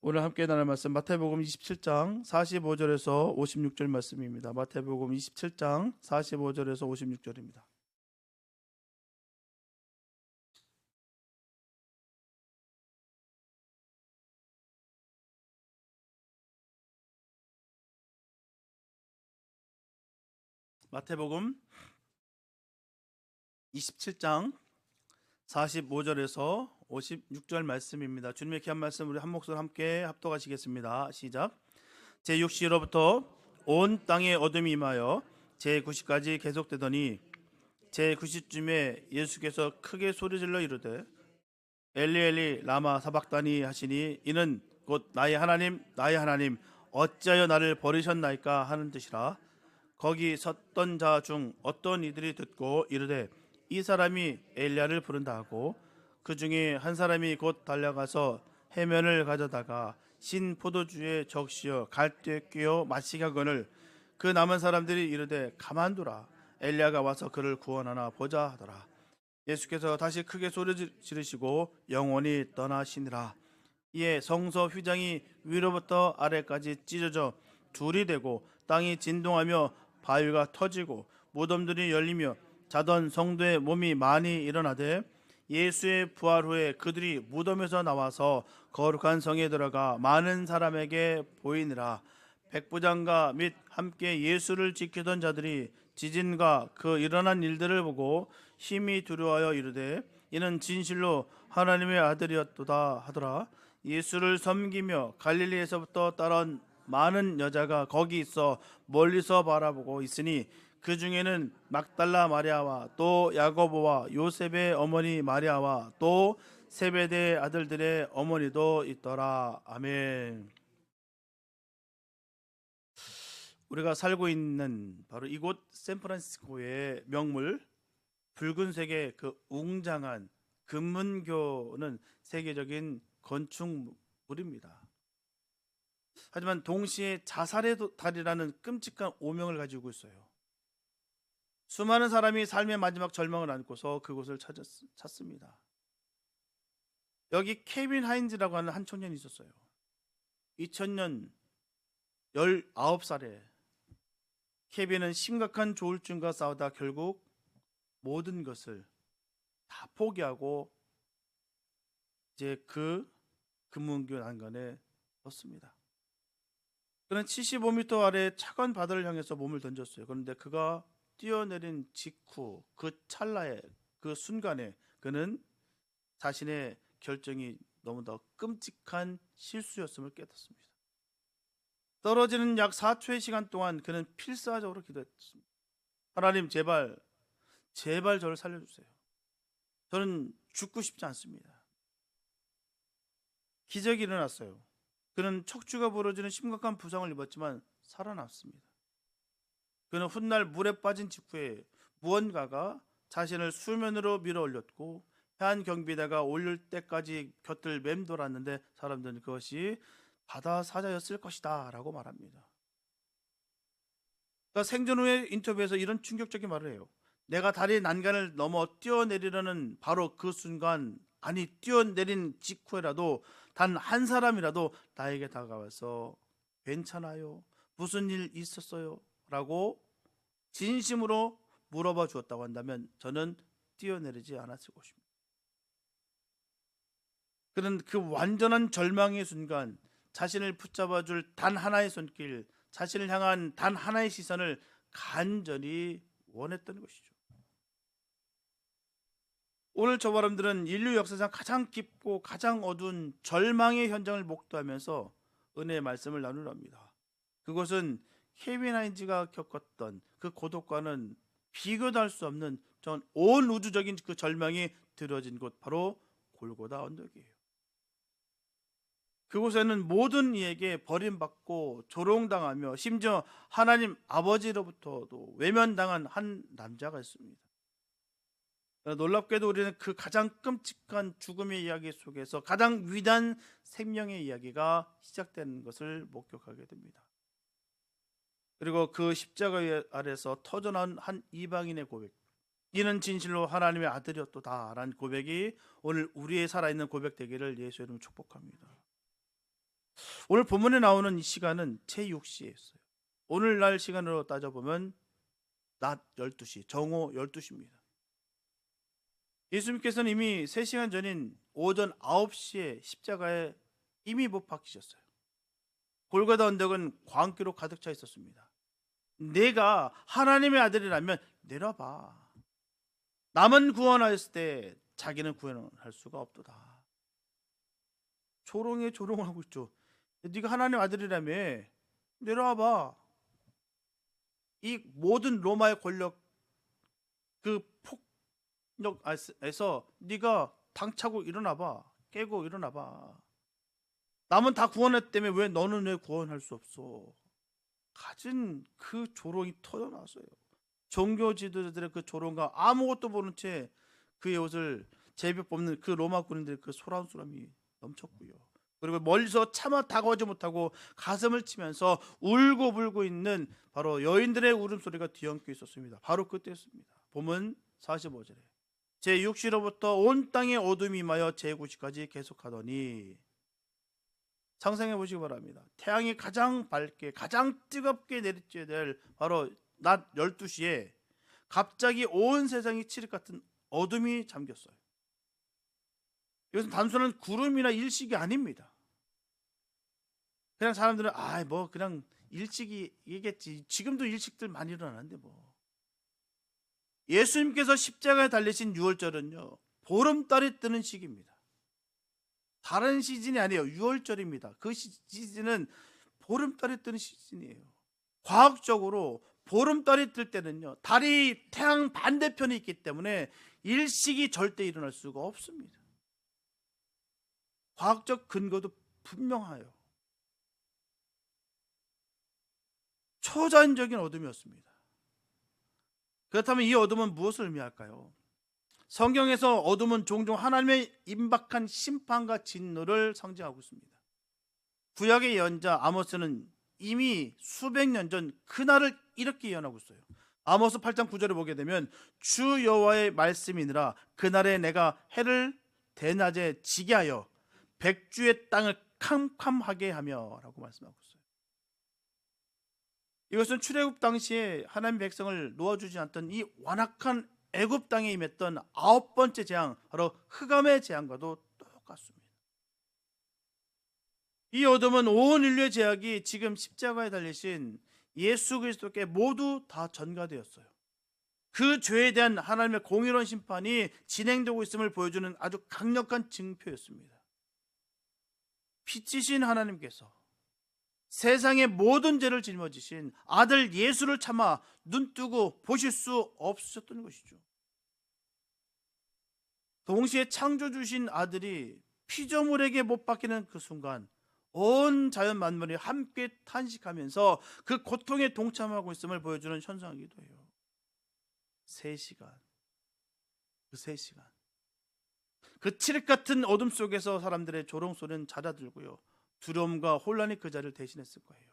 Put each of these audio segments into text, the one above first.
오늘 함께 나눌 말씀 마태복음 27장 45절에서 56절 말씀입니다. 마태복음 27장 45절에서 56절입니다. 마태복음 27장 45절에서 56절 말씀입니다. 주님의 귀한 말씀 우리 한 목소리 함께 합독하시겠습니다. 시작. 제6시로부터 온 땅에 어둠이 임하여 제9시까지 계속되더니 제9시쯤에 예수께서 크게 소리질러 이르되 엘리 엘리 라마 사박다니 하시니 이는 곧 나의 하나님 어찌하여 나를 버리셨나이까 하는 뜻이라. 거기 섰던 자 중 어떤 이들이 듣고 이르되 이 사람이 엘리야를 부른다 하고 그 중에 한 사람이 곧 달려가서 해면을 가져다가 신 포도주에 적시어 갈대에 끼어 마시게 하거늘 그 남은 사람들이 이르되 가만두라 엘리야가 와서 그를 구원하나 보자 하더라. 예수께서 다시 크게 소리 지르시고 영원히 떠나시니라. 이에 성서 휘장이 위로부터 아래까지 찢어져 둘이 되고 땅이 진동하며 바위가 터지고 무덤들이 열리며 자던 성도의 몸이 많이 일어나되 예수의 부활 후에 그들이 무덤에서 나와서 거룩한 성에 들어가 많은 사람에게 보이니라. 백부장과 및 함께 예수를 지키던 자들이 지진과 그 일어난 일들을 보고 심히 두려워하여 이르되 이는 진실로 하나님의 아들이었도다 하더라. 예수를 섬기며 갈릴리에서부터 따라온 많은 여자가 거기 있어 멀리서 바라보고 있으니 그 중에는 막달라 마리아와 또 야고보와 요셉의 어머니 마리아와 또 세베대 아들들의 어머니도 있더라. 아멘. 우리가 살고 있는 바로 이곳 샌프란시스코의 명물 붉은색의 그 웅장한 금문교는 세계적인 건축물입니다. 하지만 동시에 자살의 달이라는 끔찍한 오명을 가지고 있어요. 수많은 사람이 삶의 마지막 절망을 안고서 그곳을 찾습니다. 여기 케빈 하인즈라고 하는 한 청년이 있었어요. 2000년 19살에 케빈은 심각한 조울증과 싸우다 결국 모든 것을 다 포기하고 이제 그 금문교 난간에 섰습니다. 그는 75m 아래 차가운 바다를 향해서 몸을 던졌어요. 그런데 그가 뛰어내린 직후 그 찰나에 그 순간에 그는 자신의 결정이 너무나 끔찍한 실수였음을 깨닫습니다. 떨어지는 약 4초의 시간 동안 그는 필사적으로 기도했습니다. 하나님 제발 저를 살려주세요. 저는 죽고 싶지 않습니다. 기적이 일어났어요. 그는 척추가 부러지는 심각한 부상을 입었지만 살아났습니다. 그는 훗날 물에 빠진 직후에 무언가가 자신을 수면으로 밀어 올렸고 해안 경비대가 올릴 때까지 곁을 맴돌았는데 사람들은 그것이 바다 사자였을 것이다 라고 말합니다. 그러니까 생전 후에 인터뷰에서 이런 충격적인 말을 해요. 내가 다리 난간을 넘어 뛰어내리려는 바로 그 순간, 아니 뛰어내린 직후에라도 단 한 사람이라도 나에게 다가와서 괜찮아요? 무슨 일 있었어요? 라고 진심으로 물어봐 주었다고 한다면 저는 뛰어내리지 않았을 것입니다. 그는 그 완전한 절망의 순간 자신을 붙잡아 줄 단 하나의 손길, 자신을 향한 단 하나의 시선을 간절히 원했던 것이죠. 오늘 저와 여러분들은 인류 역사상 가장 깊고 가장 어두운 절망의 현장을 목도하면서 은혜의 말씀을 나누려 합니다. 그것은 케빈 하인즈가 겪었던 그 고독과는 비교도 할 수 없는 전 온 우주적인 그 절망이 드러진 곳, 바로 골고다 언덕이에요. 그곳에는 모든 이에게 버림받고 조롱당하며 심지어 하나님 아버지로부터도 외면당한 한 남자가 있습니다. 놀랍게도 우리는 그 가장 끔찍한 죽음의 이야기 속에서 가장 위대한 생명의 이야기가 시작되는 것을 목격하게 됩니다. 그리고 그 십자가 아래서 터져나온 한 이방인의 고백, 이는 진실로 하나님의 아들이었도다라는 고백이 오늘 우리의 살아있는 고백 되기를 예수의 이름으로 축복합니다. 오늘 본문에 나오는 이 시간은 제6시였어요. 오늘날 시간으로 따져보면 낮 12시, 정오 12시입니다. 예수님께서는 이미 3시간 전인 오전 9시에 십자가에 이미 못 박히셨어요. 골고다 언덕은 광기로 가득 차 있었습니다. 내가 하나님의 아들이라면 내려봐. 남은 구원하였을 때 자기는 구원할 수가 없도다. 조롱에 조롱을 하고 있죠. 네가 하나님 아들이라며 내려와봐. 이 모든 로마의 권력, 그 폭력에서 네가 당차고 일어나봐. 깨고 일어나봐. 남은 다 구원했다며 왜 너는 왜 구원할 수 없어? 가진 그 조롱이 터져나왔어요. 종교 지도자들의 그 조롱과 아무것도 모른 채 그의 옷을 제비 뽑는 그 로마 군인들의 그 소란스러움이 넘쳤고요. 그리고 멀리서 차마 다가오지 못하고 가슴을 치면서 울고불고 있는 바로 여인들의 울음소리가 뒤엉켜 있었습니다. 바로 그때였습니다. 본문 45절에 제6시로부터 온 땅에 어둠이 임하여 제9시까지 계속하더니, 상상해 보시기 바랍니다. 태양이 가장 밝게 가장 뜨겁게 내리쬐야 될 바로 낮 12시에 갑자기 온 세상이 칠흑 같은 어둠이 잠겼어요. 이것은 단순한 구름이나 일식이 아닙니다. 그냥 사람들은 뭐 그냥 일식이겠지. 지금도 일식들 많이 일어나는데 뭐. 예수님께서 십자가에 달리신 6월절은요 보름달이 뜨는 시기입니다. 다른 시즌이 아니에요. 6월절입니다. 그 시즌은 보름달이 뜨는 시즌이에요. 과학적으로 보름달이 뜰 때는요 달이 태양 반대편에 있기 때문에 일식이 절대 일어날 수가 없습니다. 과학적 근거도 분명해요. 초자연적인 어둠이었습니다. 그렇다면 이 어둠은 무엇을 의미할까요? 성경에서 어둠은 종종 하나님의 임박한 심판과 진노를 상징하고 있습니다. 구약의 예언자 아모스는 이미 수백 년 전 그날을 이렇게 예언하고 있어요. 아모스 8장 9절을 보게 되면 주 여호와의 말씀이니라 그날에 내가 해를 대낮에 지게 하여 백주의 땅을 캄캄하게 하며 라고 말씀하고 있어요. 이것은 출애굽 당시에 하나님 백성을 놓아주지 않던 이 완악한 애굽 땅에 임했던 9번째 재앙, 바로 흑암의 재앙과도 똑같습니다. 이 어둠은 온 인류의 죄악이 지금 십자가에 달리신 예수 그리스도께 모두 다 전가되었어요. 그 죄에 대한 하나님의 공의로운 심판이 진행되고 있음을 보여주는 아주 강력한 증표였습니다. 빛이신 하나님께서 세상의 모든 죄를 짊어지신 아들 예수를 차마 눈뜨고 보실 수 없으셨던 것이죠. 동시에 창조주신 아들이 피조물에게 못 박히는 그 순간 온 자연 만물이 함께 탄식하면서 그 고통에 동참하고 있음을 보여주는 현상이기도 해요. 3시간, 그 3시간, 그 칠흑 같은 어둠 속에서 사람들의 조롱소리는 잦아들고요, 두려움과 혼란이 그 자리를 대신했을 거예요.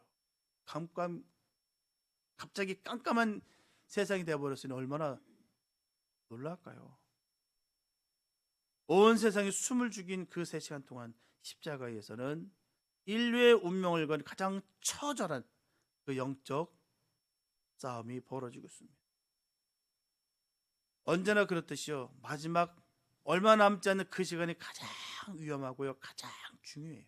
갑자기 깜깜한 세상이 되어버렸으니 얼마나 놀랄까요? 온 세상이 숨을 죽인 그 3시간 동안 십자가에서는 인류의 운명을 건 가장 처절한 그 영적 싸움이 벌어지고 있습니다. 언제나 그렇듯이요, 마지막 얼마 남지 않은 그 시간이 가장 위험하고요, 가장 중요해요.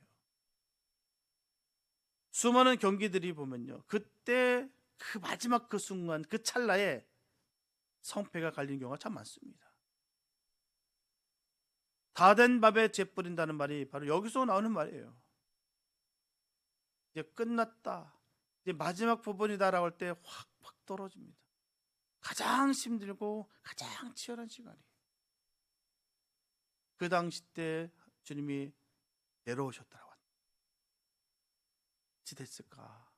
수많은 경기들이 보면요, 그때 그 마지막 그 순간, 그 찰나에 성패가 갈리는 경우가 참 많습니다. 다 된 밥에 재 뿌린다는 말이 바로 여기서 나오는 말이에요. 이제 끝났다, 이제 마지막 부분이다라고 할 때 확 떨어집니다. 가장 힘들고 가장 치열한 시간이. 그 당시 때 주님이 내려오셨다라고 합니다. 어찌 됐을까?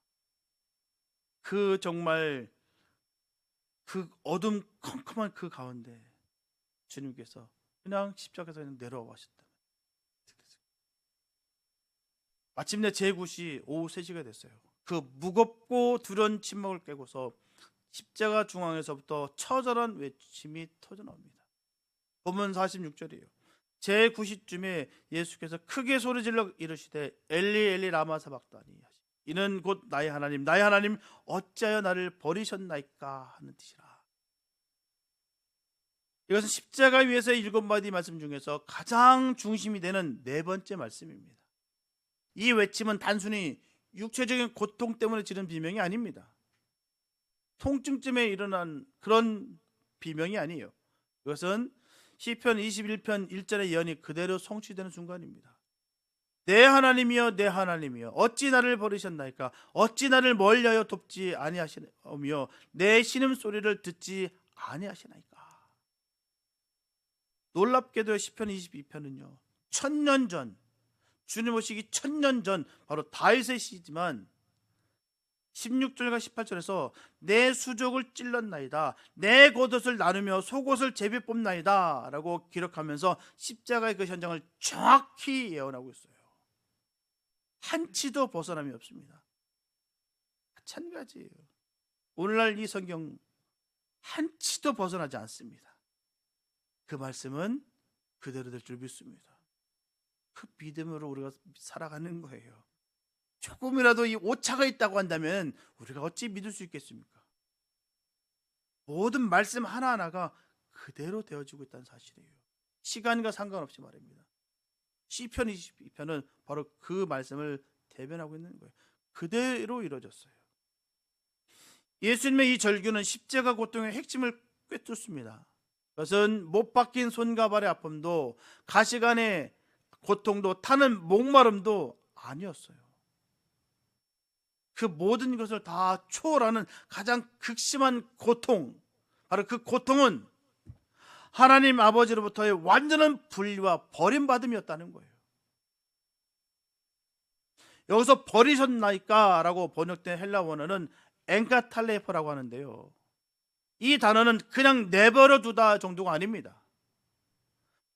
그 정말 그 어둠 컴컴한 그 가운데 주님께서 그냥 십자가에서 그냥 내려와 하셨다. 마침내 제9시 오후 3시가 됐어요. 그 무겁고 두려운 침묵을 깨고서 십자가 중앙에서부터 처절한 외침이 터져나옵니다. 본문 46절이에요. 제9시쯤에 예수께서 크게 소리질러 이르시되 엘리 엘리 라마 사박다니, 이는 곧 나의 하나님 나의 하나님 어찌하여 나를 버리셨나이까 하는 뜻이라. 이것은 십자가 위에서의 7마디 말씀 중에서 가장 중심이 되는 4번째 말씀입니다. 이 외침은 단순히 육체적인 고통 때문에 지른 비명이 아닙니다. 통증쯤에 일어난 그런 비명이 아니에요. 이것은 시편 21편 1절의 예언이 그대로 성취되는 순간입니다. 내 하나님이여 내 하나님이여 어찌 나를 버리셨나이까, 어찌 나를 멀리하여 돕지 아니하시며 내 신음소리를 듣지 아니하시나이까. 놀랍게도 시편 22편은요 1000년 전, 주님 오시기 1000년 전 바로 다윗의 시지만 16절과 18절에서 내 수족을 찔렀나이다, 내 겉옷을 나누며 속옷을 제비 뽑나이다 라고 기록하면서 십자가의 그 현장을 정확히 예언하고 있어요. 한치도 벗어남이 없습니다. 마찬가지예요. 오늘날 이 성경 한치도 벗어나지 않습니다. 그 말씀은 그대로 될 줄 믿습니다. 그 믿음으로 우리가 살아가는 거예요. 조금이라도 이 오차가 있다고 한다면 우리가 어찌 믿을 수 있겠습니까? 모든 말씀 하나하나가 그대로 되어지고 있다는 사실이에요. 시간과 상관없이 말입니다. 시편 22편은 바로 그 말씀을 대변하고 있는 거예요. 그대로 이루어졌어요. 예수님의 이 절규는 십자가 고통의 핵심을 꿰뚫습니다. 그것은 못 박힌 손과 발의 아픔도 가시관의 고통도 타는 목마름도 아니었어요. 그 모든 것을 다 초월하는 가장 극심한 고통, 바로 그 고통은 하나님 아버지로부터의 완전한 분리와 버림받음이었다는 거예요. 여기서 버리셨나이까 라고 번역된 헬라 원어는 엔카탈레포라고 하는데요, 이 단어는 그냥 내버려 두다 정도가 아닙니다.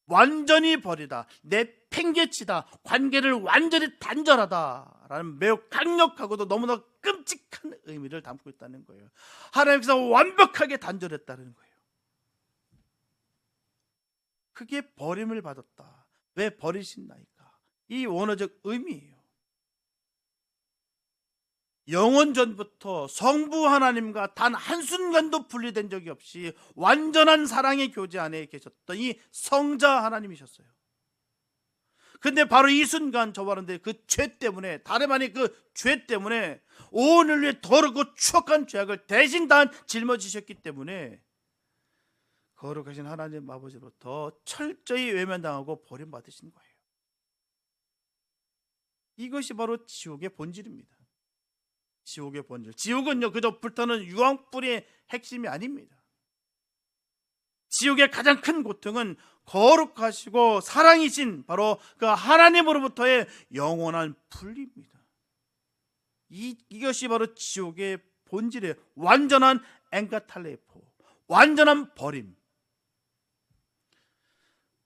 완전히 버리다, 내팽개치다, 관계를 완전히 단절하다 라는 매우 강력하고도 너무나 끔찍한 의미를 담고 있다는 거예요. 하나님께서 완벽하게 단절했다는 거예요. 그게 버림을 받았다, 왜 버리신나이까, 이 원어적 의미예요. 영원 전부터 성부 하나님과 단 한순간도 분리된 적이 없이 완전한 사랑의 교제 안에 계셨던 이 성자 하나님이셨어요. 근데 바로 이 순간 저와는데 그 죄 때문에, 다름 아닌 그 죄 때문에 온 인류의 더럽고 추악한 죄악을 대신 다 짊어지셨기 때문에 거룩하신 하나님 아버지로부터 철저히 외면당하고 버림받으신 거예요. 이것이 바로 지옥의 본질입니다. 지옥의 본질. 지옥은요 그저 불타는 유황불의 핵심이 아닙니다. 지옥의 가장 큰 고통은 거룩하시고 사랑이신 바로 그 하나님으로부터의 영원한 분리입니다. 이것이 바로 지옥의 본질이에요. 완전한 엔카탈레포, 완전한 버림,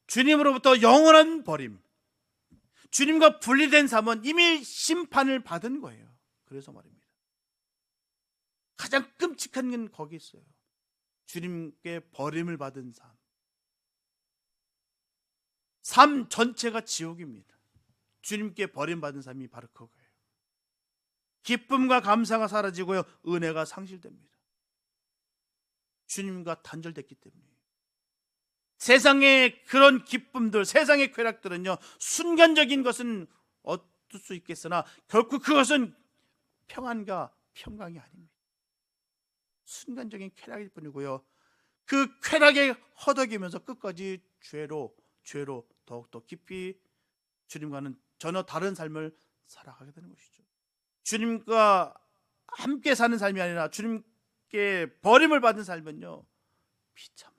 주님으로부터 영원한 버림. 주님과 분리된 삶은 이미 심판을 받은 거예요. 그래서 말입니다. 가장 끔찍한 건 거기 있어요. 주님께 버림을 받은 삶. 삶 전체가 지옥입니다. 주님께 버림받은 삶이 바로 그거예요. 기쁨과 감사가 사라지고요, 은혜가 상실됩니다. 주님과 단절됐기 때문에. 세상의 그런 기쁨들, 세상의 쾌락들은요 순간적인 것은 얻을 수 있겠으나 결국 그것은 평안과 평강이 아닙니다. 순간적인 쾌락일 뿐이고요, 그 쾌락에 허덕이면서 끝까지 죄로 더욱더 깊이 주님과는 전혀 다른 삶을 살아가게 되는 것이죠. 주님과 함께 사는 삶이 아니라 주님께 버림을 받은 삶은요 비참해요.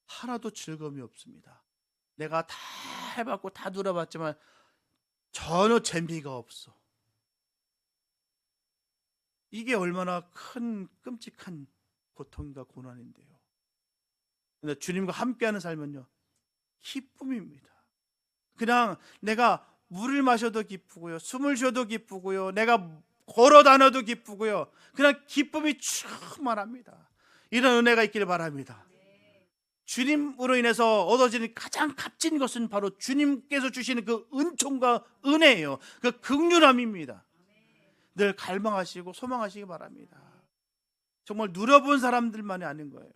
하나도 즐거움이 없습니다. 내가 다 해봤고 다 누려봤지만 전혀 재미가 없어. 이게 얼마나 큰 끔찍한 고통과 고난인데요. 근데 주님과 함께하는 삶은요 기쁨입니다. 그냥 내가 물을 마셔도 기쁘고요, 숨을 쉬어도 기쁘고요, 내가 걸어 다녀도 기쁘고요, 그냥 기쁨이 충만합니다. 이런 은혜가 있기를 바랍니다. 주님으로 인해서 얻어지는 가장 값진 것은 바로 주님께서 주시는 그 은총과 은혜예요. 그 긍휼함입니다. 늘 갈망하시고 소망하시기 바랍니다. 정말 누려본 사람들만이 아는 거예요.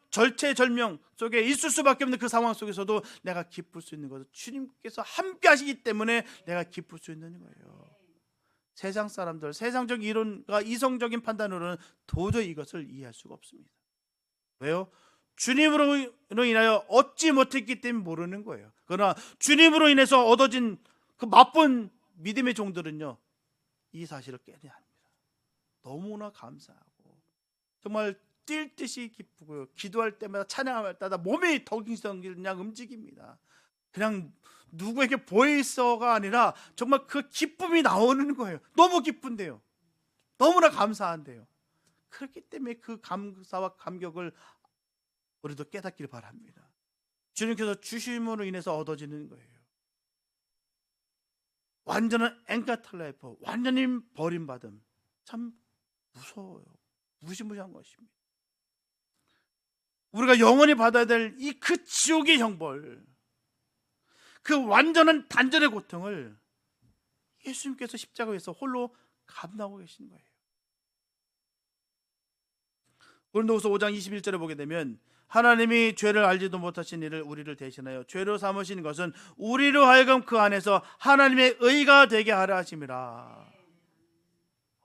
절체절명 속에 있을 수밖에 없는 그 상황 속에서도 내가 기쁠 수 있는 것은 주님께서 함께 하시기 때문에 내가 기쁠 수 있는 거예요. 세상 사람들, 세상적 이론과 이성적인 판단으로는 도저히 이것을 이해할 수가 없습니다. 왜요? 주님으로 인하여 얻지 못했기 때문에 모르는 거예요. 그러나 주님으로 인해서 얻어진 그 맛본 믿음의 종들은요, 이 사실을 깨닫야 합니다. 너무나 감사하고 정말 뛸 듯이 기쁘고요, 기도할 때마다 찬양할 때마다 몸이 덩실덩실 그냥 움직입니다. 그냥 누구에게 보여 있어가 아니라 정말 그 기쁨이 나오는 거예요. 너무 기쁜데요, 너무나 감사한데요. 그렇기 때문에 그 감사와 감격을 우리도 깨닫기를 바랍니다. 주님께서 주심으로 인해서 얻어지는 거예요. 완전한 엔카탈라이프, 완전히 버림받음. 참 무서워요. 무시무시한 것입니다. 우리가 영원히 받아야 될 이 그 지옥의 형벌, 그 완전한 단절의 고통을 예수님께서 십자가에서 홀로 감당하고 계신 거예요. 고린도후서 5장 21절에 보게 되면 하나님이 죄를 알지도 못하신 이를 우리를 대신하여 죄로 삼으신 것은 우리로 하여금 그 안에서 하나님의 의가 되게 하려 하심이라.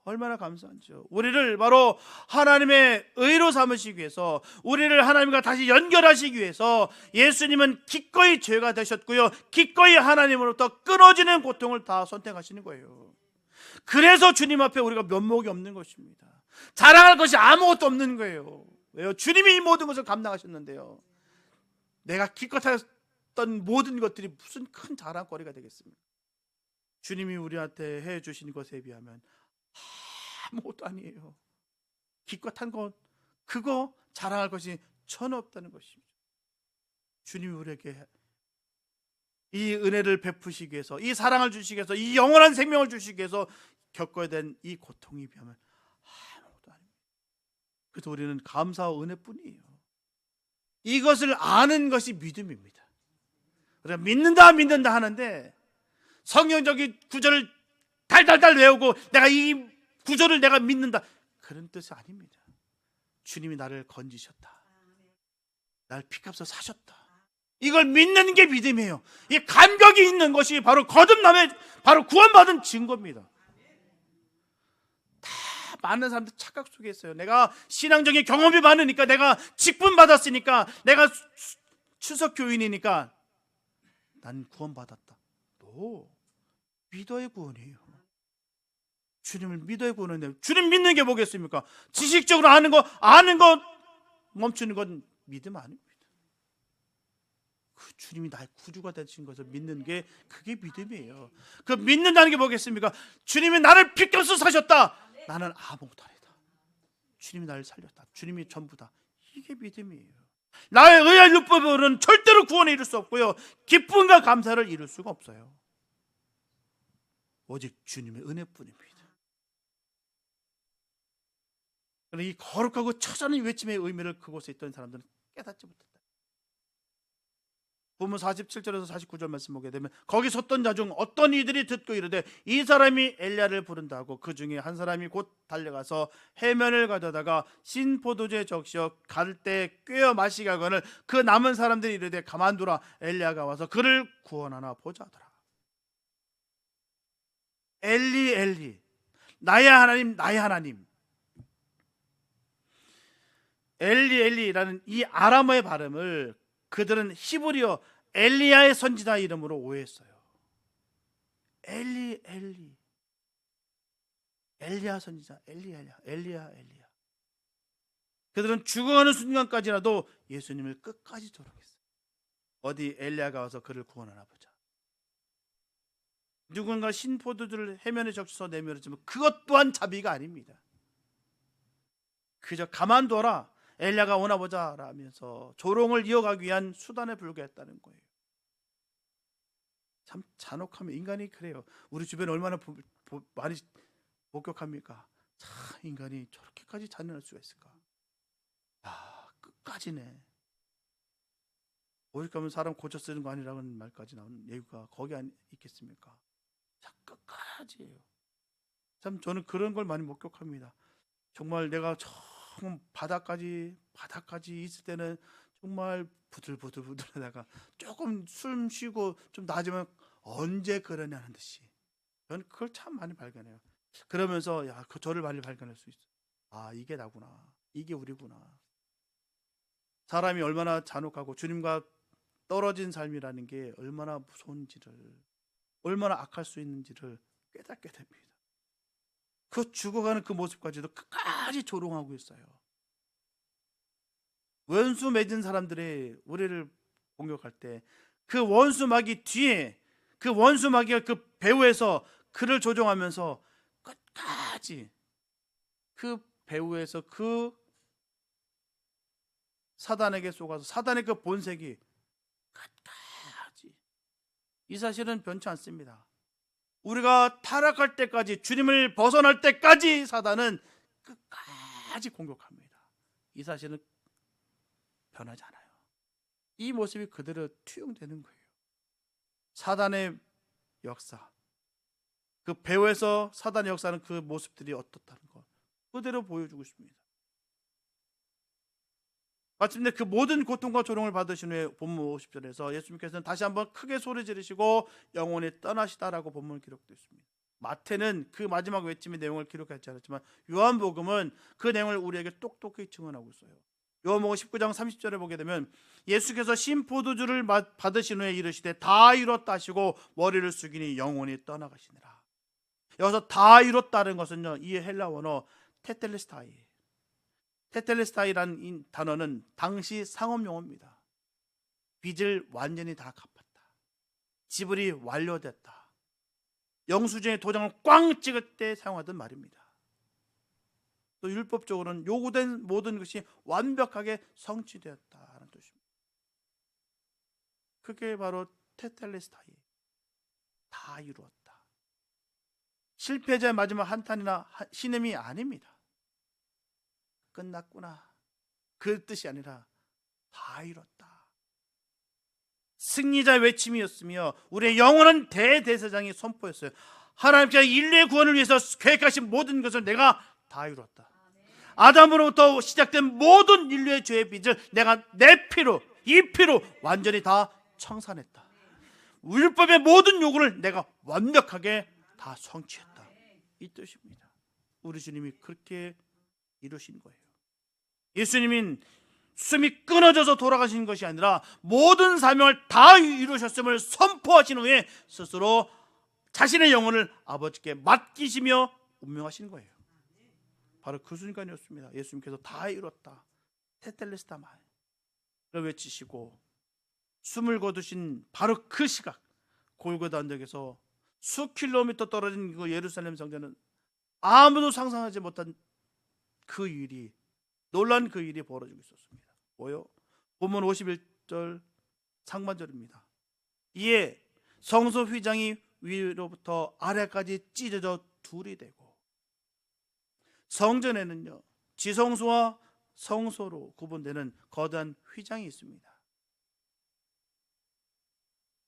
얼마나 감사한지요. 우리를 바로 하나님의 의로 삼으시기 위해서, 우리를 하나님과 다시 연결하시기 위해서 예수님은 기꺼이 죄가 되셨고요, 기꺼이 하나님으로부터 끊어지는 고통을 다 선택하시는 거예요. 그래서 주님 앞에 우리가 면목이 없는 것입니다. 자랑할 것이 아무것도 없는 거예요. 왜요? 주님이 이 모든 것을 감당하셨는데요. 내가 기껏 했던 모든 것들이 무슨 큰 자랑거리가 되겠습니까? 주님이 우리한테 해주신 것에 비하면 아무것도 아니에요. 기껏 한 것, 그거 자랑할 것이 전혀 없다는 것입니다. 주님이 우리에게 이 은혜를 베푸시기 위해서, 이 사랑을 주시기 위해서, 이 영원한 생명을 주시기 위해서 겪어야 된 이 고통에 비하면 아무것도 아닙니다. 그래서 우리는 감사와 은혜뿐이에요. 이것을 아는 것이 믿음입니다. 우리가 믿는다 하는데 성경적인 구절을 달달달 외우고 내가 이 구절을 내가 믿는다, 그런 뜻이 아닙니다. 주님이 나를 건지셨다, 날 피값을 사셨다, 이걸 믿는 게 믿음이에요. 이 감격이 있는 것이 바로 거듭남의, 바로 구원받은 증거입니다. 다 많은 사람들 착각 속에 있어요. 내가 신앙적인 경험이 많으니까, 내가 직분 받았으니까, 내가 추석 교인이니까 난 구원받았다. 또 믿어야 구원이에요. 주님을 믿어야 구원인데, 주님 믿는 게 뭐겠습니까? 지식적으로 아는 거 멈추는 건 믿음 아닙니다. 그 주님이 나의 구주가 되신 것을 믿는 게, 그게 믿음이에요. 그 믿는다는 게 뭐겠습니까? 주님이 나를 피값으로 사셨다, 나는 아무것도 아니다. 주님이 나를 살렸다, 주님이 전부다. 이게 믿음이에요. 나의 의와 율법으로는 절대로 구원을 이룰 수 없고요, 기쁨과 감사를 이룰 수가 없어요. 오직 주님의 은혜뿐입니다. 그러나 이 거룩하고 처절한 외침의 의미를 그곳에 있던 사람들은 깨닫지 못했다. 본문 47절에서 49절 말씀 보게 되면, 거기 섰던 자 중 어떤 이들이 듣고 이르되 이 사람이 엘리야를 부른다 하고, 그 중에 한 사람이 곧 달려가서 해면을 가져다가 신포도주에 적셔 갈 때 꿰어 마시게 하거늘 그 남은 사람들이 이르되 가만두라, 엘리야가 와서 그를 구원하나 보자 하더라. 엘리 엘리, 나의 하나님 나의 하나님. 엘리 엘리라는 이 아람어의 발음을 그들은 히브리어 엘리야의 선지자 이름으로 오해했어요. 엘리 엘리, 엘리야 선지자, 엘리야. 그들은 죽어가는 순간까지라도 예수님을 끝까지 조롱했어요. 어디 엘리야가 와서 그를 구원하나 보자. 누군가 신포도주를 해면에 적셔서 내밀었지만 그것 또한 자비가 아닙니다. 그저 가만둬라, 엘리야가 오나 보자 라면서 조롱을 이어가기 위한 수단에 불과했다는 거예요. 참 잔혹하면 인간이 그래요. 우리 주변에 얼마나 많이 목격합니까? 참 인간이 저렇게까지 잔인할 수가 있을까? 끝까지 끝까지네. 오직 하면 사람 고쳐 쓰는 거 아니라는 말까지 나오는 예우가 거기 있겠습니까? 자, 끝까지예요. 참 저는 그런 걸 많이 목격합니다. 정말 내가 처음 바닥까지 있을 때는 정말 부들부들하다가 조금 숨 쉬고 좀 나아지면 언제 그러냐는 듯이 저는 그걸 참 많이 발견해요. 그러면서 저를 많이 발견할 수 있어요. 아, 이게 나구나. 이게 우리구나. 사람이 얼마나 잔혹하고 주님과 떨어진 삶이라는 게 얼마나 무서운지를, 얼마나 악할 수 있는지를 깨닫게 됩니다. 그 죽어가는 그 모습까지도 끝까지 조롱하고 있어요. 원수 맺은 사람들이 우리를 공격할 때 그 원수마귀 뒤에 그 원수마귀가 그 배후에서 그를 조종하면서 끝까지 그 배후에서 그 사단에게 속아서 사단의 그 본색이 끝까지, 이 사실은 변치 않습니다. 우리가 타락할 때까지, 주님을 벗어날 때까지 사단은 끝까지 공격합니다. 이 사실은 변하지 않아요. 이 모습이 그대로 투영되는 거예요. 사단의 역사, 그 배후에서 사단의 역사는 그 모습들이 어떻다는 것 그대로 보여주고 있습니다. 마침내 그 모든 고통과 조롱을 받으신 후에 본문 50절에서 예수님께서는 다시 한번 크게 소리 지르시고 영원히 떠나시다라고 본문 기록되어 있습니다. 마태는 그 마지막 외침의 내용을 기록하지 않았지만 요한복음은 그 내용을 우리에게 똑똑히 증언하고 있어요. 요한복음 19장 30절에 보게 되면 예수께서 신 포도주를 받으신 후에 이르시되 다 이뤘다 하시고 머리를 숙이니 영원히 떠나가시니라. 여기서 다 이뤘다는 것은요, 이 헬라 원어 테텔레스타이라는 단어는 당시 상업 용어입니다. 빚을 완전히 다 갚았다. 지불이 완료됐다. 영수증에 도장을 꽝 찍을 때 사용하던 말입니다. 또 율법적으로는 요구된 모든 것이 완벽하게 성취되었다는 뜻입니다. 그게 바로 테텔레스타이, 다 이루었다. 실패자의 마지막 한탄이나 신음이 아닙니다. 끝났구나, 그 뜻이 아니라 다 이뤘다. 승리자의 외침이었으며 우리의 영원한 대제사장이 선포했어요. 하나님께서 인류의 구원을 위해서 계획하신 모든 것을 내가 다 이뤘다. 아담으로부터 시작된 모든 인류의 죄의 빚을 내가 내 피로, 이 피로 완전히 다 청산했다. 율법의 모든 요구를 내가 완벽하게 다 성취했다. 이 뜻입니다. 우리 주님이 그렇게 이루신 거예요. 예수님은 숨이 끊어져서 돌아가신 것이 아니라 모든 사명을 다 이루셨음을 선포하신 후에 스스로 자신의 영혼을 아버지께 맡기시며 운명하신 거예요. 바로 그 순간이었습니다. 예수님께서 다 이뤘다, 테텔레스타마를 외치시고 숨을 거두신 바로 그 시각, 골고다 언덕에서 수킬로미터 떨어진 그 예루살렘 성전은 아무도 상상하지 못한 그 일이, 놀란 그 일이 벌어지고 있었습니다. 뭐요? 본문 51절 상반절입니다. 이에 성소 휘장이 위로부터 아래까지 찢어져 둘이 되고, 성전에는요, 지성소와 성소로 구분되는 거대한 휘장이 있습니다.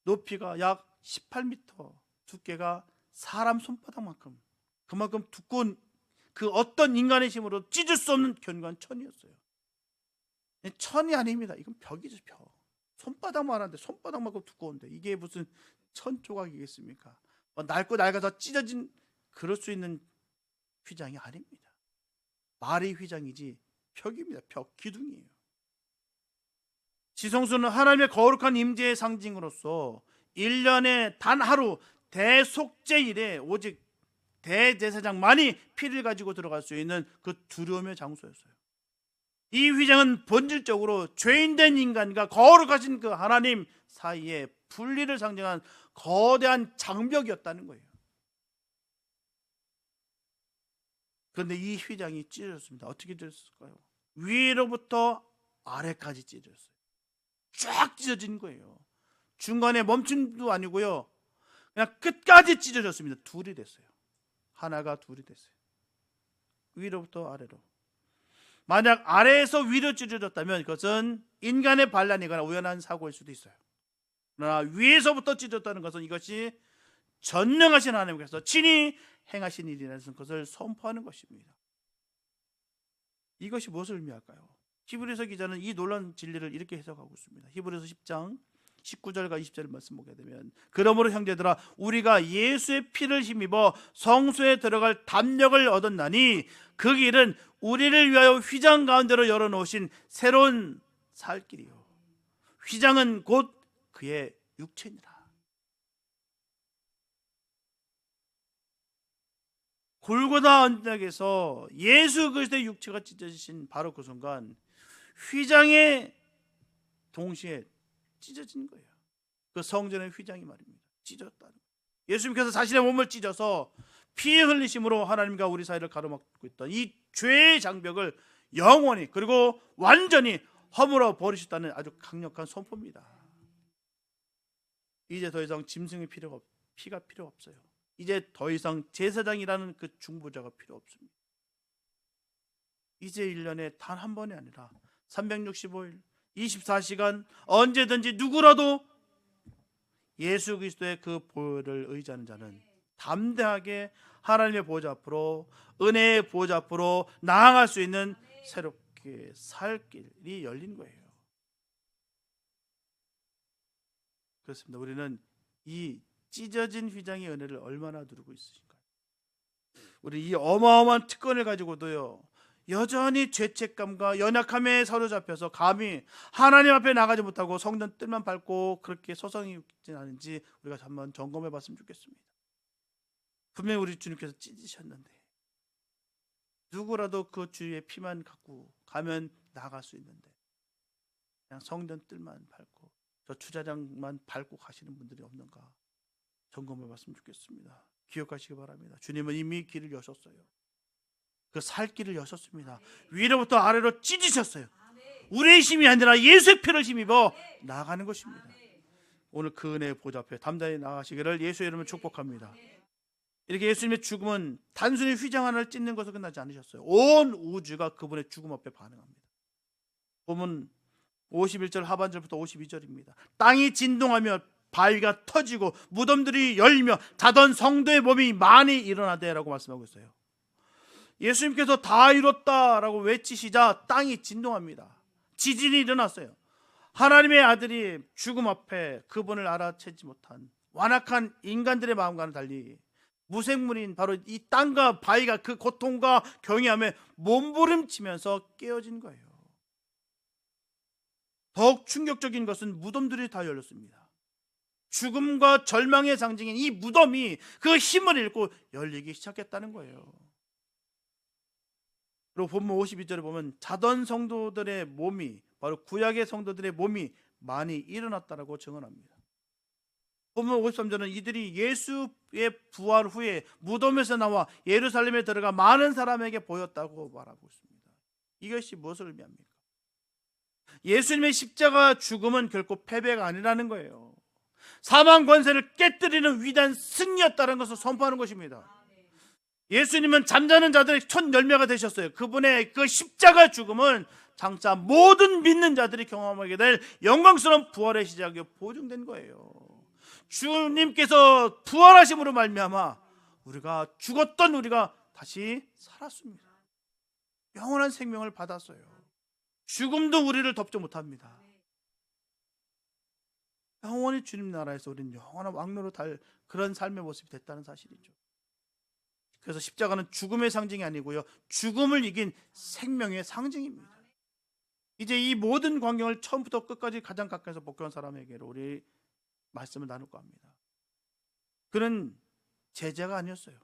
높이가 약 18m, 두께가 사람 손바닥만큼, 그만큼 두꺼운, 그 어떤 인간의 힘으로 찢을 수 없는 견고한 천이었어요. 천이 아닙니다. 이건 벽이죠, 벽. 손바닥만 하는데, 손바닥만큼 두꺼운데 이게 무슨 천 조각이겠습니까? 낡고 낡아서 찢어진, 그럴 수 있는 휘장이 아닙니다. 말이 휘장이지 벽입니다. 벽, 기둥이에요. 지성소는 하나님의 거룩한 임재의 상징으로서 1년에 단 하루 대속죄일에 오직 대제사장만이 피를 가지고 들어갈 수 있는 그 두려움의 장소였어요. 이 휘장은 본질적으로 죄인된 인간과 거룩하신 그 하나님 사이에 분리를 상징한 거대한 장벽이었다는 거예요. 그런데 이 휘장이 찢어졌습니다. 어떻게 찢어졌을까요? 위로부터 아래까지 찢어졌어요. 쫙 찢어진 거예요. 중간에 멈춤도 아니고요, 그냥 끝까지 찢어졌습니다. 둘이 됐어요. 하나가 둘이 됐어요. 위로부터 아래로. 만약 아래에서 위로 찢어졌다면 그것은 인간의 반란이거나 우연한 사고일 수도 있어요. 그러나 위에서부터 찢어졌다는 것은 이것이 전능하신 하나님께서 친히 행하신 일이라는 것을 선포하는 것입니다. 이것이 무엇을 의미할까요? 히브리서 기자는 이 놀라운 진리를 이렇게 해석하고 있습니다. 히브리서 10장 19절과 20절 말씀 보게 되면, 그러므로 형제들아 우리가 예수의 피를 힘입어 성소에 들어갈 담력을 얻었나니 그 길은 우리를 위하여 휘장 가운데로 열어놓으신 새로운 살 길이요 휘장은 곧 그의 육체니라. 골고다 언덕에서 예수 그리스도의 육체가 찢어지신 바로 그 순간 휘장에 동시에 찢어진 거예요. 그 성전의 휘장이 말입니다. 찢어졌다는 거예요. 예수님께서 자신의 몸을 찢어서 피 흘리심으로 하나님과 우리 사이를 가로막고 있던 이 죄의 장벽을 영원히 그리고 완전히 허물어 버리셨다는 아주 강력한 선포입니다. 이제 더 이상 짐승의 피가 필요 없어요. 이제 더 이상 제사장이라는 그 중보자가 필요 없습니다. 이제 1년에 단 한 번이 아니라 365일 24시간 언제든지 누구라도 예수 그리스도의 그 보혈을 의지하는 자는 담대하게 하나님의 보좌 앞으로, 은혜의 보좌 앞으로 나아갈 수 있는 새롭게 살 길이 열린 거예요. 그렇습니다. 우리는 이 찢어진 휘장의 은혜를 얼마나 누리고 있으신가요? 우리 이 어마어마한 특권을 가지고도요 여전히 죄책감과 연약함에 사로잡혀서 감히 하나님 앞에 나가지 못하고 성전 뜰만 밟고 그렇게 소성이 있지는 않은지 우리가 한번 점검해 봤으면 좋겠습니다. 분명히 우리 주님께서 찢으셨는데 누구라도 그 주의 피만 갖고 가면 나갈 수 있는데 그냥 성전 뜰만 밟고 저 주차장만 밟고 가시는 분들이 없는가 점검해 봤으면 좋겠습니다. 기억하시기 바랍니다. 주님은 이미 길을 여셨어요. 그 살 길을 여셨습니다. 위로부터 아래로 찢으셨어요. 우리의 힘이 아니라 예수의 피를 힘입어 나아가는 것입니다. 오늘 그 은혜의 보좌 앞에 담대히 나가시기를 예수의 이름으로 축복합니다. 이렇게 예수님의 죽음은 단순히 휘장 하나를 찢는 것으로 끝나지 않으셨어요. 온 우주가 그분의 죽음 앞에 반응합니다. 보면 51절 하반절부터 52절입니다. 땅이 진동하며 바위가 터지고 무덤들이 열리며 자던 성도의 몸이 많이 일어나되라고 말씀하고 있어요. 예수님께서 다 이뤘다라고 외치시자 땅이 진동합니다. 지진이 일어났어요. 하나님의 아들이 죽음 앞에 그분을 알아채지 못한 완악한 인간들의 마음과는 달리 무생물인 바로 이 땅과 바위가 그 고통과 경외함에 몸부림치면서 깨어진 거예요. 더욱 충격적인 것은 무덤들이 다 열렸습니다. 죽음과 절망의 상징인 이 무덤이 그 힘을 잃고 열리기 시작했다는 거예요. 그리고 본문 52절에 보면 자던 성도들의 몸이 바로 구약의 성도들의 몸이 많이 일어났다라고 증언합니다. 본문 53절은 이들이 예수의 부활 후에 무덤에서 나와 예루살렘에 들어가 많은 사람에게 보였다고 말하고 있습니다. 이것이 무엇을 의미합니까? 예수님의 십자가 죽음은 결코 패배가 아니라는 거예요. 사망 권세를 깨뜨리는 위대한 승리였다는 것을 선포하는 것입니다. 예수님은 잠자는 자들의 첫 열매가 되셨어요. 그분의 그 십자가 죽음은 장차 모든 믿는 자들이 경험하게 될 영광스러운 부활의 시작이 보증된 거예요. 주님께서 부활하심으로 말미암아 우리가 죽었던 우리가 다시 살았습니다. 영원한 생명을 받았어요. 죽음도 우리를 덮지 못합니다. 영원히 주님 나라에서 우리는 영원한 왕노로 달 그런 삶의 모습이 됐다는 사실이죠. 그래서 십자가는 죽음의 상징이 아니고요 죽음을 이긴 생명의 상징입니다. 이제 이 모든 광경을 처음부터 끝까지 가장 가까이서 목격한 사람에게로 우리 말씀을 나눌까 합니다. 그는 제자가 아니었어요.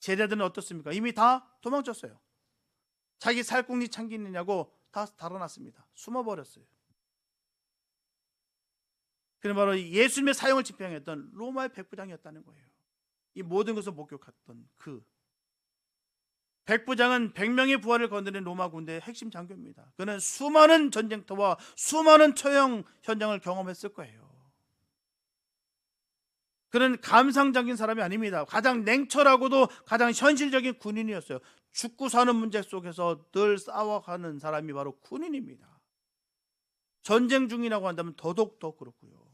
제자들은 어떻습니까? 이미 다 도망쳤어요. 자기 살궁리 참기느냐고 다 달아났습니다. 숨어버렸어요. 그는 바로 예수님의 사형을 집행했던 로마의 백부장이었다는 거예요. 이 모든 것을 목격했던 그 백부장은 100명의 부하를 거느린 로마 군대의 핵심 장교입니다. 그는 수많은 전쟁터와 수많은 처형 현장을 경험했을 거예요. 그는 감상적인 사람이 아닙니다. 가장 냉철하고도 가장 현실적인 군인이었어요. 죽고 사는 문제 속에서 늘 싸워가는 사람이 바로 군인입니다. 전쟁 중이라고 한다면 더더욱 더 그렇고요.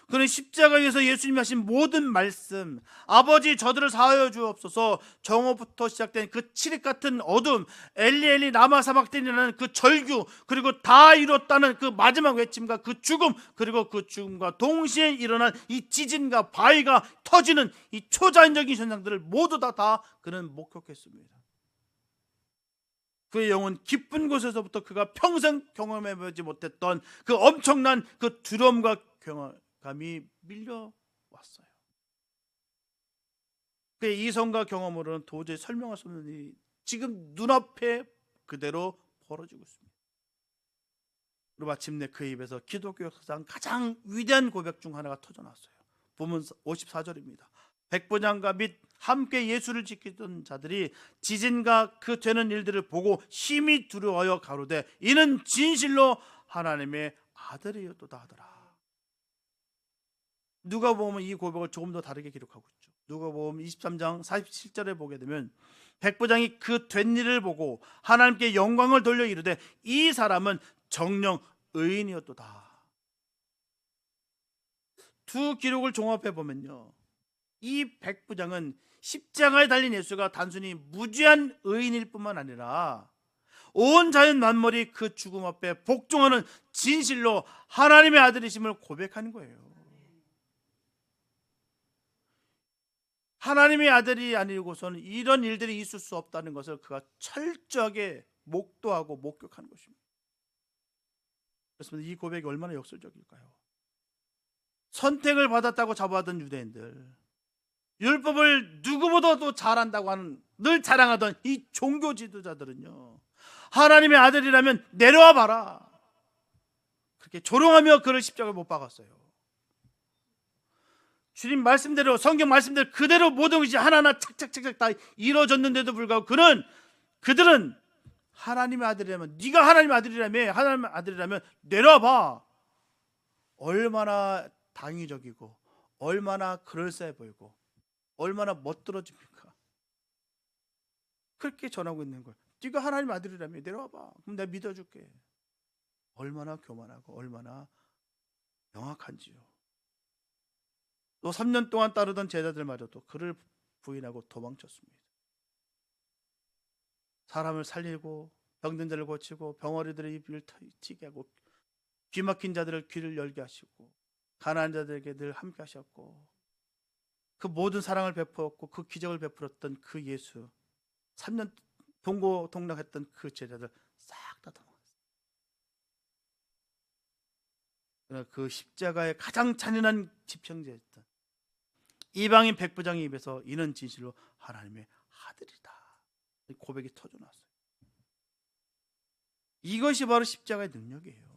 그는 십자가에서 예수님이 하신 모든 말씀, 아버지 저들을 사하여 주옵소서, 정오부터 시작된 그 칠흑 같은 어둠, 엘리 엘리 라마 사박단이라는 그 절규, 그리고 다 이뤘다는 그 마지막 외침과 그 죽음, 그리고 그 죽음과 동시에 일어난 이 지진과 바위가 터지는 이 초자연적인 현상들을 모두 다 그는 목격했습니다. 그의 영은 깊은 곳에서부터 그가 평생 경험해보지 못했던 그 엄청난 그 두려움과 감이 밀려왔어요. 그의 이성과 경험으로는 도저히 설명할 수 없는 일이 지금 눈앞에 그대로 벌어지고 있습니다. 그리고 마침내 그 입에서 기독교 역사상 가장 위대한 고백 중 하나가 터져나왔어요. 본문 54절입니다. 백부장과 및 함께 예수를 지키던 자들이 지진과 그 되는 일들을 보고 심히 두려워하여 가로되 이는 진실로 하나님의 아들이었도다 하더라. 누가복음은 이 고백을 조금 더 다르게 기록하고 있죠. 누가복음 23장 47절에 보게 되면 백부장이 그 된 일을 보고 하나님께 영광을 돌려 이르되 이 사람은 정령 의인이었도다. 두 기록을 종합해 보면요, 이 백부장은 십자가에 달린 예수가 단순히 무죄한 의인일 뿐만 아니라 온 자연 만물이 그 죽음 앞에 복종하는 진실로 하나님의 아들이심을 고백하는 거예요. 하나님의 아들이 아니고서는 이런 일들이 있을 수 없다는 것을 그가 철저하게 목도하고 목격하는 것입니다. 그렇습니다. 이 고백이 얼마나 역설적일까요? 선택을 받았다고 자부하던 유대인들, 율법을 누구보다도 잘한다고 하는, 늘 자랑하던 이 종교 지도자들은요, 하나님의 아들이라면 내려와 봐라, 그렇게 조롱하며 그를 십자가에 못 박았어요. 주님 말씀대로, 성경 말씀대로 그대로 모든 것이 하나하나 착착착착 다 이루어졌는데도 불구하고 그들은 하나님의 아들이라면, 네가 하나님의 아들이라며, 하나님의 아들이라면 내려와 봐. 얼마나 당위적이고 얼마나 그럴싸해 보이고 얼마나 멋들어집니까? 그렇게 전하고 있는 걸, 네가 하나님의 아들이라며 내려와 봐. 그럼 내가 믿어줄게. 얼마나 교만하고 얼마나 명확한지요. 또 3년 동안 따르던 제자들마저도 그를 부인하고 도망쳤습니다. 사람을 살리고 병든 자를 고치고 병어리들의 입을 튀게 하고 귀 막힌 자들을 귀를 열게 하시고 가난한 자들에게 늘 함께 하셨고 그 모든 사랑을 베풀었고 그 기적을 베풀었던 그 예수, 3년 동고동락했던 그 제자들 싹 다 도망갔어요. 그러나 그 십자가의 가장 잔인한 집행자였던 이방인 백부장의 입에서 이는 진실로 하나님의 아들이다, 고백이 터져나왔어요. 이것이 바로 십자가의 능력이에요.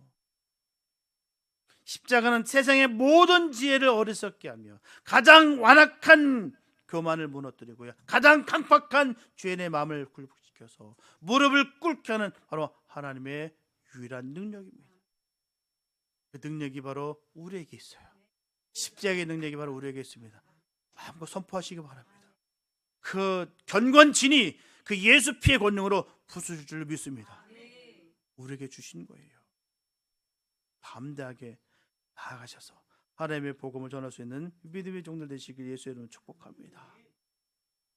십자가는 세상의 모든 지혜를 어리석게 하며 가장 완악한 교만을 무너뜨리고요, 가장 강팍한 죄인의 마음을 굴복시켜서 무릎을 꿇게 하는 바로 하나님의 유일한 능력입니다. 그 능력이 바로 우리에게 있어요. 십자가의 능력이 바로 우리에게 있습니다. 마음껏 선포하시기 바랍니다. 그 견고진이 그 예수 피의 권능으로 부수실 줄 믿습니다. 우리에게 주신 거예요. 담대하게 나아가셔서 하나님의 복음을 전할 수 있는 믿음의 종들 되시길 예수의 이름으로 축복합니다.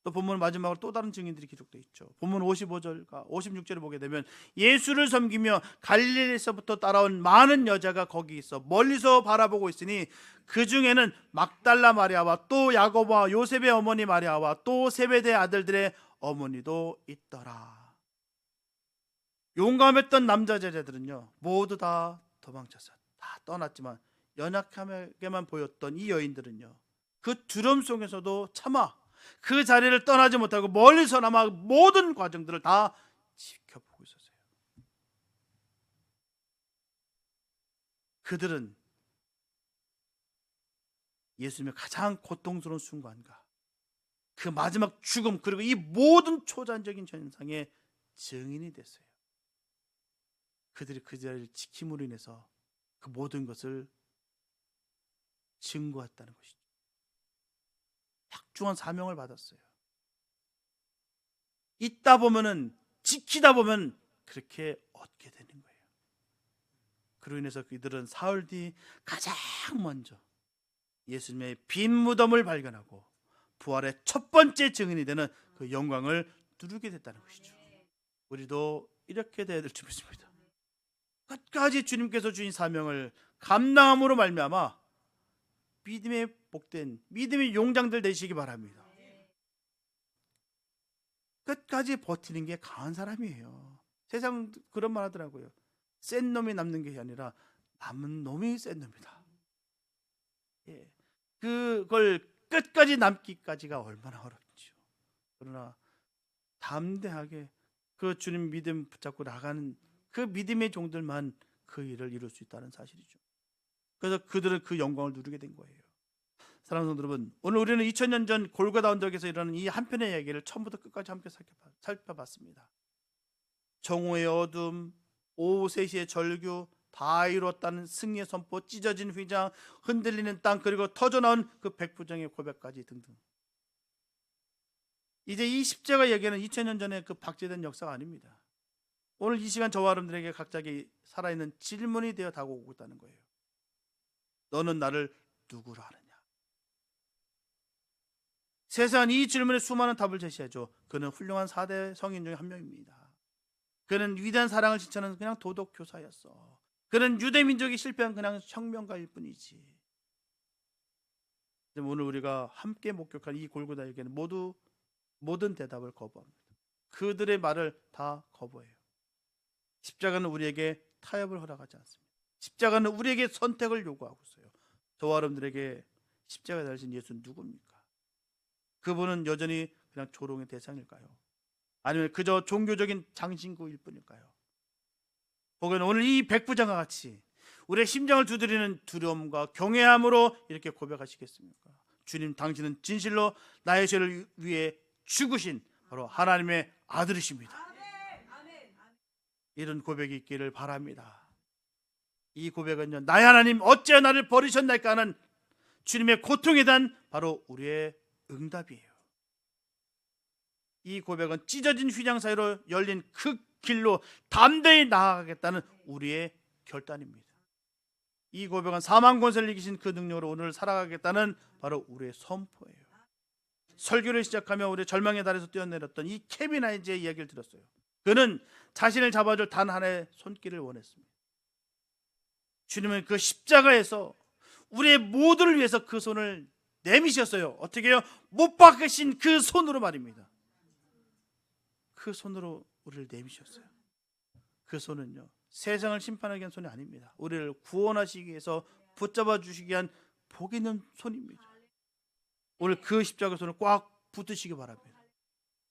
또 본문 마지막으로 또 다른 증인들이 기록되어 있죠. 본문 55절과 56절을 보게 되면 예수를 섬기며 갈릴리에서부터 따라온 많은 여자가 거기 있어 멀리서 바라보고 있으니 그 중에는 막달라 마리아와 또 야고보와 요셉의 어머니 마리아와 또 세베대 아들들의 어머니도 있더라. 용감했던 남자 제자들은요 모두 다 도망쳤어요. 다 떠났지만 연약하게만 보였던 이 여인들은요 그 두려움 속에서도 참아 그 자리를 떠나지 못하고 멀리서나마 모든 과정들을 다 지켜보고 있었어요. 그들은 예수님의 가장 고통스러운 순간과 그 마지막 죽음, 그리고 이 모든 초자연적인 현상의 증인이 됐어요. 그들이 그 자리를 지킴으로 인해서 그 모든 것을 증거했다는 것이죠. 막중한 사명을 받았어요. 있다 보면은, 지키다 보면 그렇게 얻게 되는 거예요. 그로 인해서 그들은 사흘 뒤 가장 먼저 예수님의 빈 무덤을 발견하고 부활의 첫 번째 증인이 되는 그 영광을 누리게 됐다는 것이죠. 우리도 이렇게 되어야 될 줄 믿습니다. 끝까지 주님께서 주신 사명을 감당함으로 말미암아 믿음의 복된 믿음의 용장들 되시기 바랍니다. 끝까지 버티는 게 강한 사람이에요. 세상 그런 말 하더라고요. 센 놈이 남는 게 아니라 남은 놈이 센 놈이다. 그걸 끝까지 남기까지가 얼마나 어렵죠. 그러나 담대하게 그 주님 믿음 붙잡고 나가는 그 믿음의 종들만 그 일을 이룰 수 있다는 사실이죠. 그래서 그들은 그 영광을 누리게 된 거예요. 사랑하는 성도 여러분, 오늘 우리는 2000년 전 골고다 언덕에서 일어나는 이 한 편의 이야기를 처음부터 끝까지 함께 살펴봤습니다. 정오의 어둠, 오후 3시의 절규, 다 이뤘다는 승리의 선포, 찢어진 휘장, 흔들리는 땅, 그리고 터져나온 그 백부장의 고백까지 등등. 이제 이 십자가 얘기는 2000년 전에 그 박제된 역사가 아닙니다. 오늘 이 시간 저와 여러분들에게 각자에게 살아있는 질문이 되어 다가오고 있다는 거예요. 너는 나를 누구로 하느냐? 세상은 이 질문에 수많은 답을 제시하죠. 그는 훌륭한 4대 성인 중에 한 명입니다. 그는 위대한 사랑을 실천하는 그냥 도덕 교사였어. 그는 유대 민족이 실패한 그냥 혁명가일 뿐이지. 오늘 우리가 함께 목격한 이 골고다에게는 모두 모든 대답을 거부합니다. 그들의 말을 다 거부해요. 십자가는 우리에게 타협을 허락하지 않습니다. 십자가는 우리에게 선택을 요구하고 있어요. 저와 여러분들에게 십자가에 달리신 예수는 누굽니까? 그분은 여전히 그냥 조롱의 대상일까요? 아니면 그저 종교적인 장신구일 뿐일까요? 혹은 오늘 이 백부장과 같이 우리의 심장을 두드리는 두려움과 경외함으로 이렇게 고백하시겠습니까? 주님, 당신은 진실로 나의 죄를 위해 죽으신 바로 하나님의 아들이십니다. 이런 고백이 있기를 바랍니다. 이 고백은요, 나의 하나님 어찌 나를 버리셨나이까 하는 주님의 고통에 대한 바로 우리의 응답이에요. 이 고백은 찢어진 휘장 사이로 열린 그 길로 담대히 나아가겠다는 우리의 결단입니다. 이 고백은 사망 권세를 이기신 그 능력으로 오늘 살아가겠다는 바로 우리의 선포예요. 설교를 시작하며 우리 절망의 달에서 뛰어내렸던 이 케빈 아이즈의 이야기를 들었어요. 그는 자신을 잡아줄 단 하나의 손길을 원했습니다. 주님은 그 십자가에서 우리의 모두를 위해서 그 손을 내미셨어요. 어떻게 해요? 못 박으신 그 손으로 말입니다. 그 손으로 우리를 내미셨어요. 그 손은요, 세상을 심판하기 위한 손이 아닙니다. 우리를 구원하시기 위해서 붙잡아 주시기 위한 복 있는 손입니다. 오늘 그 십자가 손을 꽉 붙드시기 바랍니다.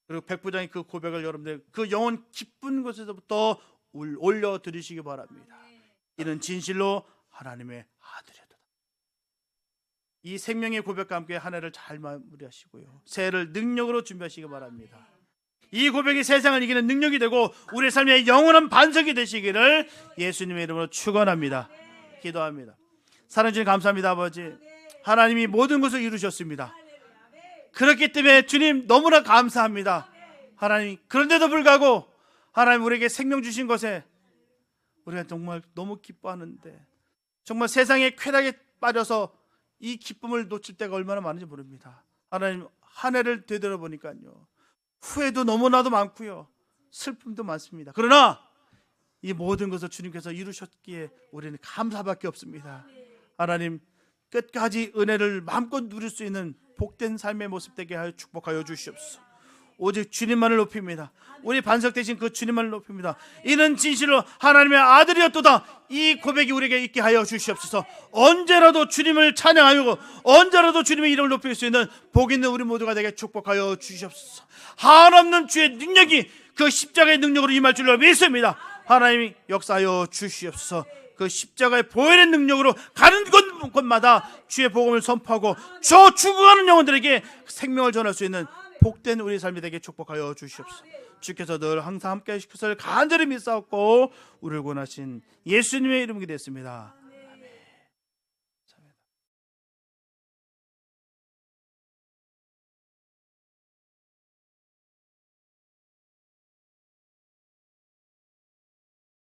그리고 백부장의 그 고백을 여러분들 그 영혼 기쁜 곳에서부터 올려드리시기 바랍니다. 이는 진실로 하나님의 아들이다. 이 생명의 고백과 함께 한 해를 잘 마무리하시고요, 새해를 능력으로 준비하시기 바랍니다. 이 고백이 세상을 이기는 능력이 되고 우리의 삶의 영원한 반석이 되시기를 예수님의 이름으로 축원합니다. 기도합니다. 사랑해 주님 감사합니다. 아버지, 하나님이 모든 것을 이루셨습니다. 그렇기 때문에 주님 너무나 감사합니다. 하나님, 그런데도 불구하고 하나님 우리에게 생명 주신 것에 우리가 정말 너무 기뻐하는데, 정말 세상의 쾌락에 빠져서 이 기쁨을 놓칠 때가 얼마나 많은지 모릅니다. 하나님, 한 해를 되돌아보니까요, 후회도 너무나도 많고요, 슬픔도 많습니다. 그러나 이 모든 것을 주님께서 이루셨기에 우리는 감사밖에 없습니다. 하나님, 끝까지 은혜를 마음껏 누릴 수 있는 복된 삶의 모습 되게 하여 축복하여 주시옵소서. 오직 주님만을 높입니다. 우리 반석 되신 그 주님만을 높입니다. 이는 진실로 하나님의 아들이었도다. 이 고백이 우리에게 있게 하여 주시옵소서. 언제라도 주님을 찬양하고 언제라도 주님의 이름을 높일 수 있는 복 있는 우리 모두가 되게 축복하여 주시옵소서. 한없는 주의 능력이 그 십자가의 능력으로 임할 줄로 믿습니다. 하나님이 역사하여 주시옵소서. 그 십자가의 보혈의 능력으로 가는 곳마다 주의 복음을 선포하고 저 죽어가는 영혼들에게 생명을 전할 수 있는 복된 우리 삶이 되게 축복하여 주시옵소서. 주께서 늘 항상 함께 하실 것을 간절히 믿사옵고 우리를 구원하신 예수님의 이름이 됐습니다.